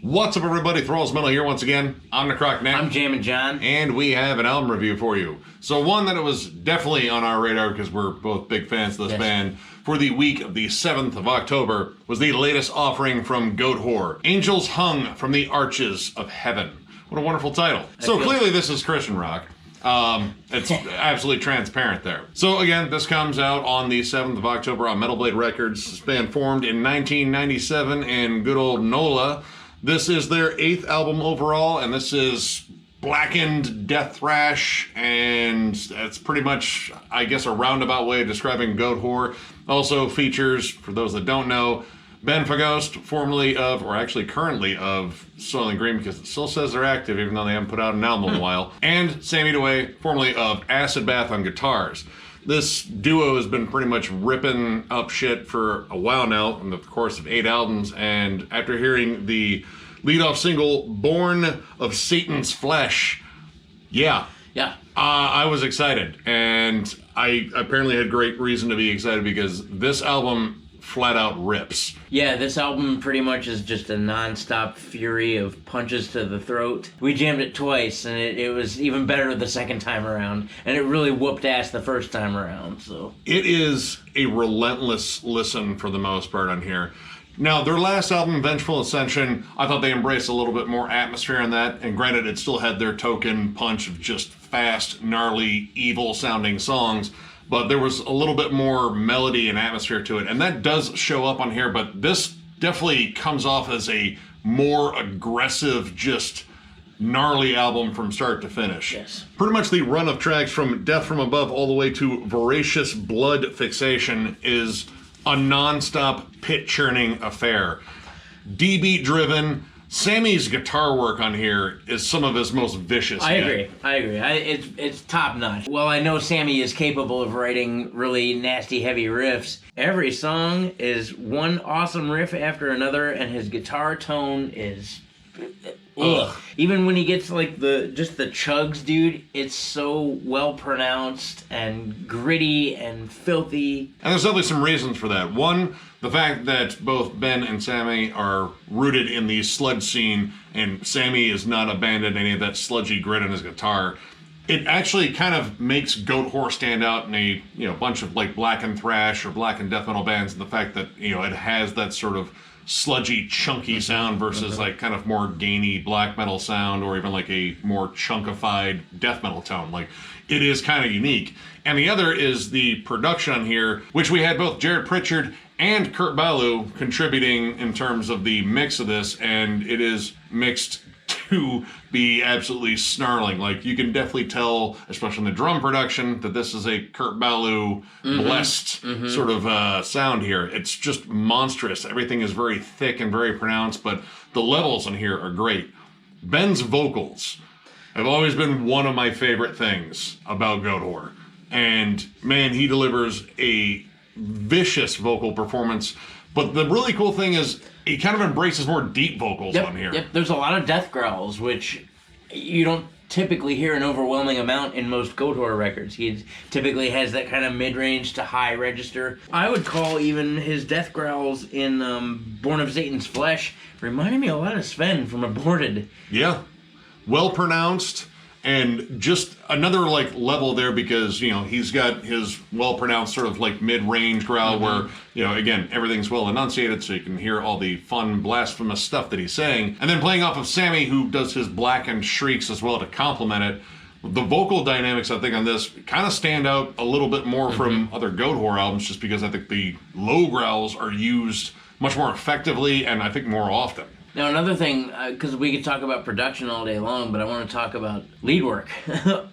What's up, everybody? Thralls Metal here once again. I'm Necrotic Nick. I'm Jammin John. And we have an album review for you. So one that it was definitely on our radar because we're both big fans of this band for the week of the 7th of October was the latest offering from Goatwhore, Angels Hung from the Arches of Heaven. What a wonderful title. So clearly this is Christian rock. It's absolutely transparent there. So again, this comes out on the 7th of October on Metal Blade Records. This band formed in 1997 in good old NOLA. This is their 8th album overall, and this is blackened death thrash, and that's pretty much, I guess, a roundabout way of describing Goatwhore. Also features, for those that don't know, Ben Fagost, formerly of, or actually currently of, Soylent Green, because it still says they're active, even though they haven't put out an album in a while, and Sammy DeWay, formerly of Acid Bath on guitars. This duo has been pretty much ripping up shit for a while now in the course of 8 albums, and after hearing the lead-off single, Born of Satan's Flesh, I was excited, and I apparently had great reason to be excited because this album flat out rips. Yeah, this album pretty much is just a non-stop fury of punches to the throat. We jammed it twice, and it was even better the second time around, and it really whooped ass the first time around, so. It is a relentless listen for the most part on here. Now, their last album, Vengeful Ascension, I thought they embraced a little bit more atmosphere in that, and granted, it still had their token punch of just fast, gnarly, evil-sounding songs, but there was a little bit more melody and atmosphere to it, and that does show up on here, but this definitely comes off as a more aggressive, just gnarly album from start to finish. Yes. Pretty much the run of tracks from Death from Above all the way to Voracious Blood Fixation is a non-stop pit-churning affair. D-beat driven. Sammy's guitar work on here is some of his most vicious. I agree. It's top notch. Well, I know Sammy is capable of writing really nasty, heavy riffs. Every song is one awesome riff after another, and his guitar tone is ugh. Even when he gets like the chugs, dude, it's so well pronounced and gritty and filthy. And there's definitely some reasons for that. One, the fact that both Ben and Sammy are rooted in the sludge scene, and Sammy has not abandoned any of that sludgy grit on his guitar. It actually kind of makes Goatwhore stand out in a bunch of like blackened thrash or blackened death metal bands, and the fact that it has that sort of sludgy, chunky sound versus like kind of more gainy black metal sound, or even like a more chunkified death metal tone. Like, it is kind of unique. And the other is the production on here, which we had both Jared Pritchard and Kurt Ballou contributing in terms of the mix of this, and it is mixed to be absolutely snarling. Like, you can definitely tell, especially in the drum production, that this is a Kurt Ballou blessed sort of sound here. It's just monstrous. Everything is very thick and very pronounced, but the levels on here are great. Ben's vocals have always been one of my favorite things about Goatwhore. And man, he delivers a vicious vocal performance. But the really cool thing is he kind of embraces more deep vocals on here. Yep, there's a lot of death growls, which you don't typically hear an overwhelming amount in most Goatwhore records. He typically has that kind of mid-range to high register. I would call even his death growls in Born of Satan's Flesh reminded me a lot of Sven from Aborted. Yeah, well pronounced. And just another like level there because he's got his well pronounced sort of like mid-range growl where again everything's well enunciated so you can hear all the fun blasphemous stuff that he's saying, and then playing off of Sammy, who does his blackened shrieks as well to complement it. The vocal dynamics I think on this kind of stand out a little bit more from other Goatwhore albums, just because I think the low growls are used much more effectively and I think more often. Now, another thing, because we could talk about production all day long, but I want to talk about lead work.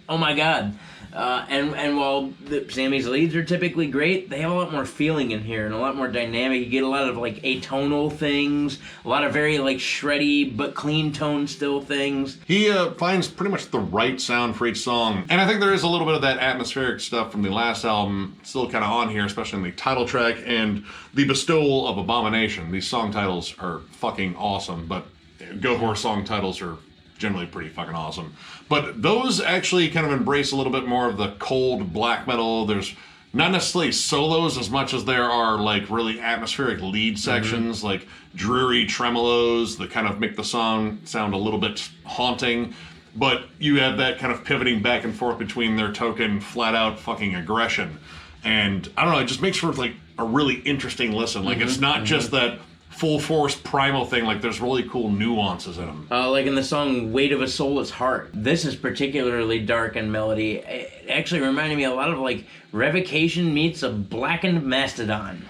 Oh my God. And while Sammy's leads are typically great, they have a lot more feeling in here and a lot more dynamic. You get a lot of like atonal things, a lot of very like shreddy but clean tone still things. He finds pretty much the right sound for each song. And I think there is a little bit of that atmospheric stuff from the last album still kind of on here, especially in the title track and the bestowal of Abomination. These song titles are fucking awesome, but Goatwhore song titles are generally pretty fucking awesome. But those actually kind of embrace a little bit more of the cold black metal. There's not necessarily solos as much as there are like really atmospheric lead sections, like dreary tremolos that kind of make the song sound a little bit haunting. But you have that kind of pivoting back and forth between their token flat out fucking aggression. And I don't know, it just makes for like a really interesting listen. Like it's not just that full force primal thing, like there's really cool nuances in them. Like in the song Weight of a Soulless Heart. This is particularly dark in melody. It actually reminded me a lot of like Revocation meets a Blackened Mastodon.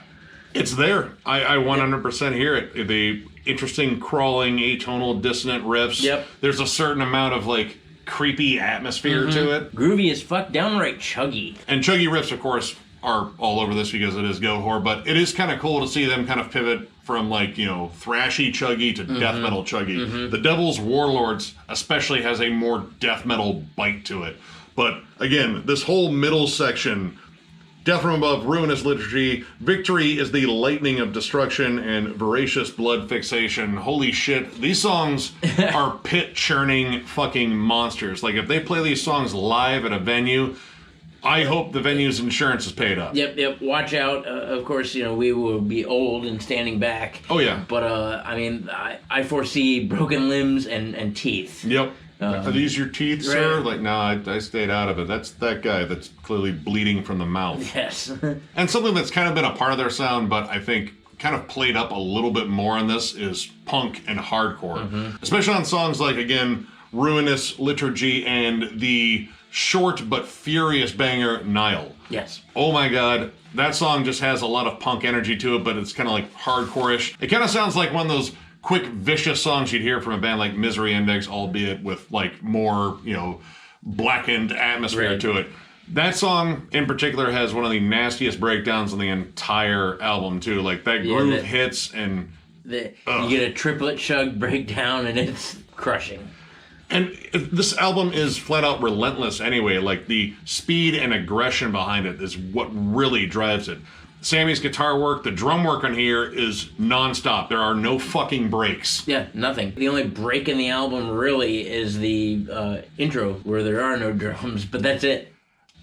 It's there. I 100% hear it. The interesting crawling atonal dissonant riffs. Yep. There's a certain amount of like creepy atmosphere to it. Groovy as fuck, downright chuggy. And chuggy riffs, of course, are all over this because it is Goatwhore, but it is kind of cool to see them kind of pivot from like, you know, thrashy chuggy to death metal chuggy. The Devil's Warlords especially has a more death metal bite to it. But again, this whole middle section, Death from Above, Ruinous Liturgy, Victory is the Lightning of Destruction, and Voracious Blood Fixation. Holy shit, these songs are pit-churning fucking monsters. Like, if they play these songs live at a venue, I hope the venue's insurance is paid up. Yep. Watch out. Of course, you know, we will be old and standing back. Oh, yeah. But, I mean, I foresee broken limbs and teeth. Yep. Are these your teeth, sir? Right. Like, no, I stayed out of it. That's that guy that's clearly bleeding from the mouth. Yes. And something that's kind of been a part of their sound, but I think kind of played up a little bit more on this is punk and hardcore. Especially on songs like, again, Ruinous Liturgy and the short but furious banger, Nile. Yes. Oh my god, that song just has a lot of punk energy to it, but it's kind of like hardcore-ish. It kind of sounds like one of those quick, vicious songs you'd hear from a band like Misery Index, albeit with like more, you know, blackened atmosphere to it. That song in particular has one of the nastiest breakdowns on the entire album too. Like that groove hits and you get a triplet chug breakdown and it's crushing. And this album is flat out relentless anyway. Like the speed and aggression behind it is what really drives it. Sammy's guitar work, the drum work on here is nonstop. There are no fucking breaks. Yeah, nothing. The only break in the album really is the intro where there are no drums, but that's it.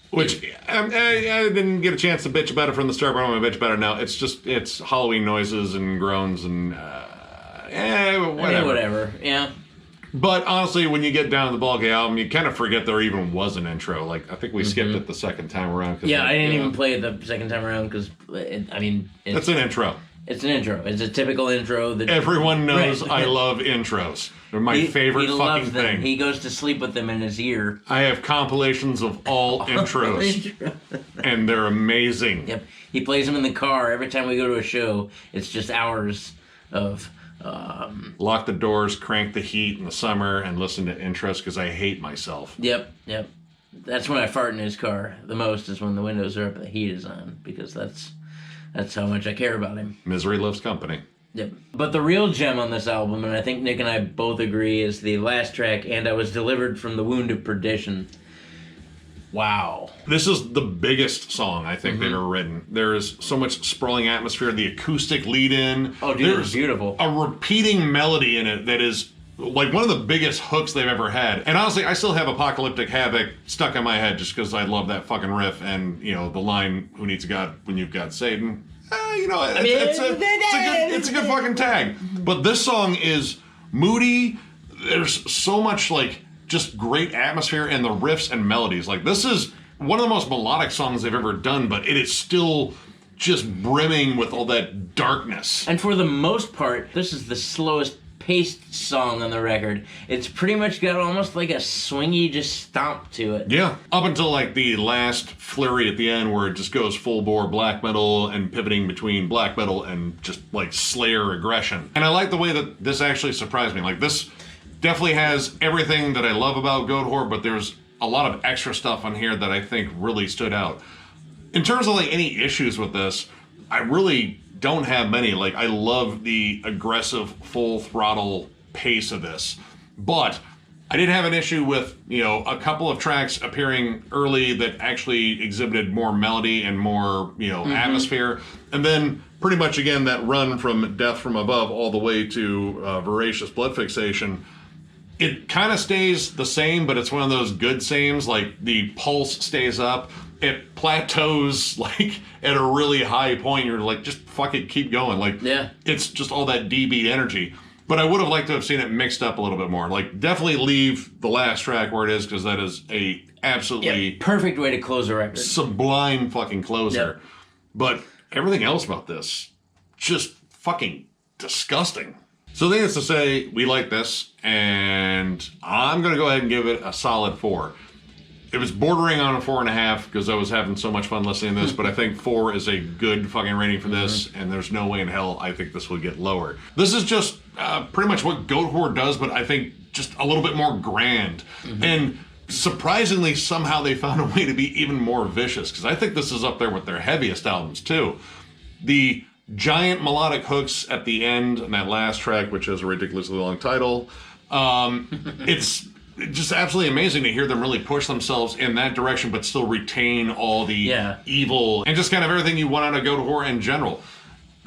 Which I didn't get a chance to bitch about it from the start, but I'm gonna bitch about it now. It's Halloween noises and groans and whatever. Yeah. But honestly, when you get down to the bulk of the album, you kind of forget there even was an intro. Like, I think we skipped it the second time around. Yeah, I didn't even play it the second time around because, that's an intro. It's an intro. It's a typical intro. That Everyone knows I love intros. They're my favorite he fucking loves them. thing. He goes to sleep with them in his ear. I have compilations of all intros, and they're amazing. Yep. He plays them in the car every time we go to a show. It's just hours of... Lock the doors, crank the heat in the summer, and listen to intros because I hate myself. Yep. That's when I fart in his car the most, is when the windows are up and the heat is on, because that's how much I care about him. Misery loves company. Yep. But the real gem on this album, and I think Nick and I both agree, is the last track, And I Was Delivered from the Wound of Perdition. Wow. This is the biggest song I think they've ever written. There is so much sprawling atmosphere, the acoustic lead-in. Oh, dude, it's beautiful. A repeating melody in it that is like one of the biggest hooks they've ever had. And honestly, I still have Apocalyptic Havoc stuck in my head just because I love that fucking riff and, you know, the line, who needs a god when you've got Satan? You know, it's a good fucking tag. But this song is moody. There's so much, like, just great atmosphere and the riffs and melodies. Like, this is one of the most melodic songs they've ever done, but it is still just brimming with all that darkness. And for the most part, this is the slowest paced song on the record. It's pretty much got almost like a swingy just stomp to it. Yeah, up until like the last flurry at the end where it just goes full bore black metal and pivoting between black metal and just like Slayer aggression. And I like the way that this actually surprised me. Like, this definitely has everything that I love about Goatwhore, but there's a lot of extra stuff on here that I think really stood out. In terms of like any issues with this, I really don't have many. Like, I love the aggressive full throttle pace of this, but I did have an issue with, you know, a couple of tracks appearing early that actually exhibited more melody and more, you know, atmosphere. And then pretty much again, that run from Death from Above all the way to Voracious Blood Fixation, it kind of stays the same, but it's one of those good sames. Like, the pulse stays up, it plateaus like at a really high point. You're like, just fuck it, keep going. Like, yeah, it's just all that D-beat energy. But I would have liked to have seen it mixed up a little bit more. Like, definitely leave the last track where it is, because that is a absolutely perfect way to close a record. Sublime fucking closer. Yep. But everything else about this, just fucking disgusting. So needless to say, we like this, and I'm going to go ahead and give it a solid 4. It was bordering on a 4.5 because I was having so much fun listening to this, but I think 4 is a good fucking rating for this, and there's no way in hell I think this will get lower. This is just pretty much what Goatwhore does, but I think just a little bit more grand. And surprisingly, somehow they found a way to be even more vicious, because I think this is up there with their heaviest albums too. The giant melodic hooks at the end and that last track, which has a ridiculously long title, it's just absolutely amazing to hear them really push themselves in that direction, but still retain all the evil and just kind of everything you want out of Goatwhore in general.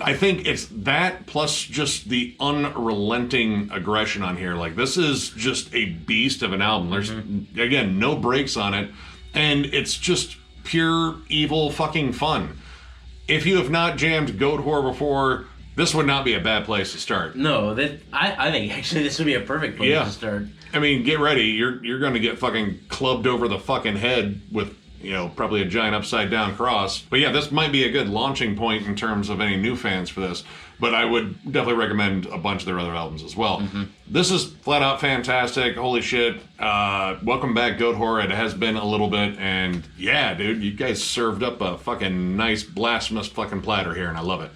I think it's that plus just the unrelenting aggression on here. Like, this is just a beast of an album. There's, again, no breaks on it, and it's just pure evil fucking fun. If you have not jammed Goatwhore before, this would not be a bad place to start. No, I think actually this would be a perfect place to start. I mean, get ready. You're going to get fucking clubbed over the fucking head with, you know, probably a giant upside down cross. But yeah, this might be a good launching point in terms of any new fans for this. But I would definitely recommend a bunch of their other albums as well. This is flat out fantastic. Holy shit. Welcome back, Goatwhore. It has been a little bit. And yeah, dude, you guys served up a fucking nice blasphemous fucking platter here, and I love it.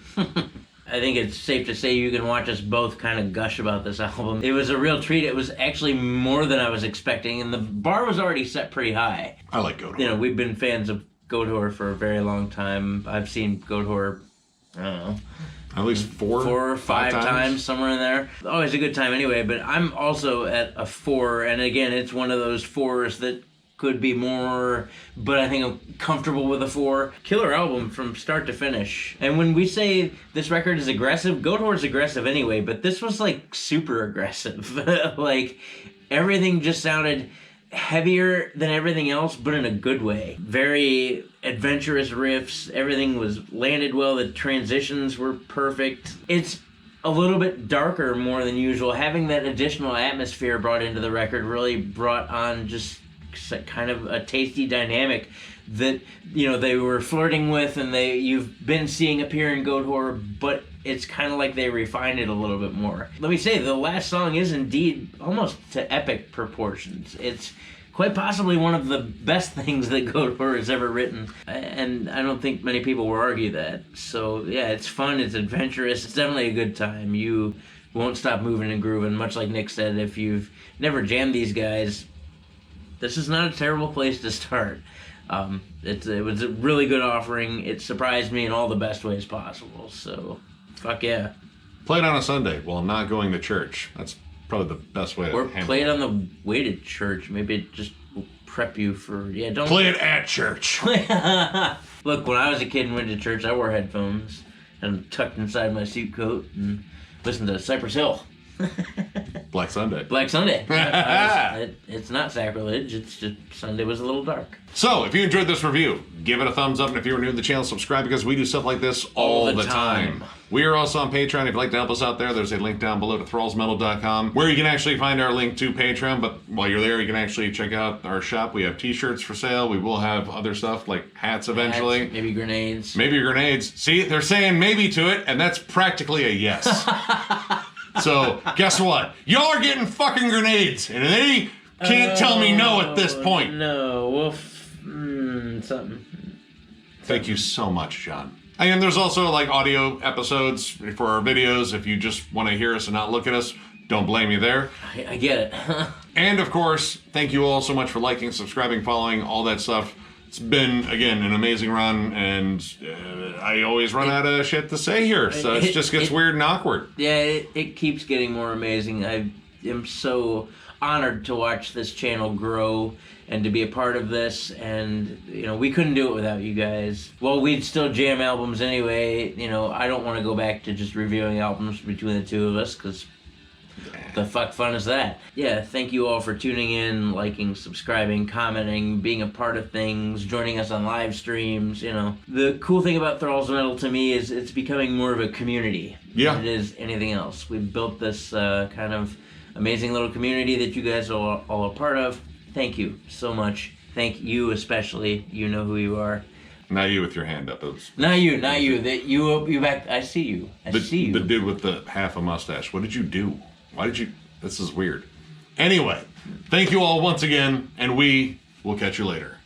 I think it's safe to say you can watch us both kind of gush about this album. It was a real treat. It was actually more than I was expecting, and the bar was already set pretty high. I like Goatwhore. You know, we've been fans of Goatwhore for a very long time. I've seen Goatwhore, I don't know, at least four or five times, somewhere in there. Always a good time anyway, but I'm also at a 4, and again, it's one of those 4s that could be more, but I think I'm comfortable with a 4. Killer album from start to finish. And when we say this record is aggressive, Goatwhore's aggressive anyway, but this was like super aggressive. Like, everything just sounded heavier than everything else, but in a good way. Very adventurous riffs. Everything was landed well. The transitions were perfect. It's a little bit darker more than usual. Having that additional atmosphere brought into the record really brought on just kind of a tasty dynamic that, you know, they were flirting with and you've been seeing appear in Goatwhore, but it's kind of like they refined it a little bit more. Let me say, the last song is indeed almost to epic proportions. It's quite possibly one of the best things that Goatwhore has ever written, and I don't think many people will argue that. So yeah, it's fun, it's adventurous, it's definitely a good time. You won't stop moving and grooving, much like Nick said. If you've never jammed these guys, this is not a terrible place to start. It was a really good offering. It surprised me in all the best ways possible. So, fuck yeah. Play it on a Sunday while not going to church. That's probably the best way to handle it. Or play it on the way to church. Maybe it just will prep you for... Yeah, don't... Play it at church. Look, when I was a kid and went to church, I wore headphones and tucked inside my suit coat and listened to Cypress Hill. Black Sunday. Black Sunday. It's not sacrilege. It's just Sunday was a little dark. So, if you enjoyed this review, give it a thumbs up. And if you're new to the channel, subscribe, because we do stuff like this all the time. We are also on Patreon. If you'd like to help us out there, there's a link down below to thrallsmetal.com, where you can actually find our link to Patreon. But while you're there, you can actually check out our shop. We have t-shirts for sale. We will have other stuff like hats eventually. Maybe grenades. Maybe grenades. See, they're saying maybe to it, and that's practically a yes. So, guess what? Y'all are getting fucking grenades, and they can't tell me no at this point. No, well, something. Thank you so much, John. And there's also like audio episodes for our videos. If you just want to hear us and not look at us, don't blame me there. I get it. And of course, thank you all so much for liking, subscribing, following, all that stuff. It's been, again, an amazing run, and I always run out of shit to say here, so it just gets weird and awkward. Yeah, it keeps getting more amazing. I am so honored to watch this channel grow and to be a part of this, and, you know, we couldn't do it without you guys. Well, we'd still jam albums anyway. You know, I don't want to go back to just reviewing albums between the two of us, because The fuck fun is that? Yeah, thank you all for tuning in, liking, subscribing, commenting, being a part of things, joining us on live streams, you know. The cool thing about Thralls Metal to me is it's becoming more of a community than it is anything else. We've built this kind of amazing little community that you guys are all a part of. Thank you so much. Thank you especially. You know who you are. Not you with your hand up. Not you. That you back. I see you. I see you. The dude with the half a mustache. What did you do? Why did you? This is weird. Anyway, thank you all once again, and we will catch you later.